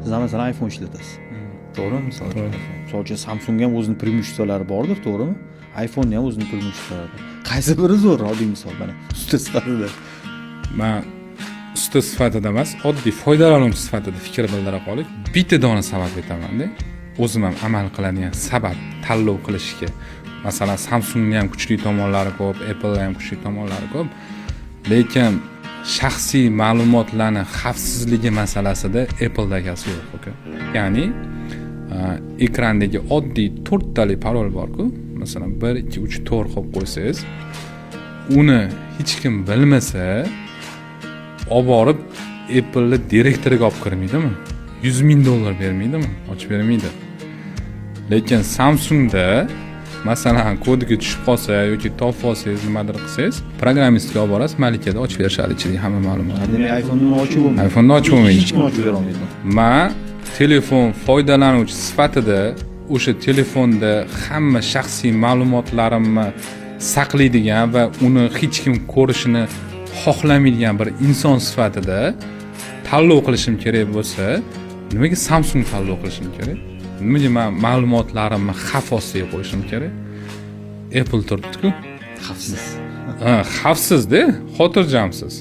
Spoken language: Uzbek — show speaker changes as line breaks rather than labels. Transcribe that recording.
siz ham masalan iPhone ishlatasiz. To'g'rimi? Misol uchun Samsung ham o'zining преимуществолari bordir, to'g'rimi? iPhone ham o'zining преимуществолari bor. Qaysi biri zo'r, oddiy misol mana usta sifatida?
Men usta sifatida emas, oddiy foydalanuvchi sifatida fikr bildira qolib, bitta dona sabab aytaman-da. O'zim ham amal qiladigan sabab tanlov qilishga. Masalan, Samsungning ham kuchli tomonlari ko'p, Apple'ning ham kuchli tomonlari ko'p. Lekin shaxsiy ma'lumotlarning xavfsizligi masalasida Apple'dagisi yo'q, aka. Ya'ni ekrandagi oddiy 4 tali parol bor-ku, masalan 1 2 3 4 qo'yib qo'ysangiz, uni hech kim bilmasa, olib borib Apple'ni direktoriga olib kirmaydimi? $100,000 bermaydimi? Ochib bermaydi. Lekin Samsungda masalan kodiga tushib qolsa yoki topib olsangiz, nimadir qilsangiz, programmistga olib borasiz, malikada ochib berishadi ichidagi hamma ma'lumotlarni.
Demak, iPhone'ni ochib bo'lmaydi.
iPhone'ni ochib bo'lmaydi.
Hech kim ochib bera olmaydi.
Men telefon foydalanuvchi sifatida o'sha telefonda hamma shaxsiy ma'lumotlarimni saqlaydigan va uni hech kim ko'rishini xohlamaydigan bir inson sifatida tanlov qilishim kerak bo'lsa, nimaga Samsung tanlov qilishim kerak? Nimaga men ma'lumotlarimni xavf ostiga qo'yishim kerak? Apple turibdi-ku.
Xavfsiz.
Xavfsiz-da, xotirjamsiz.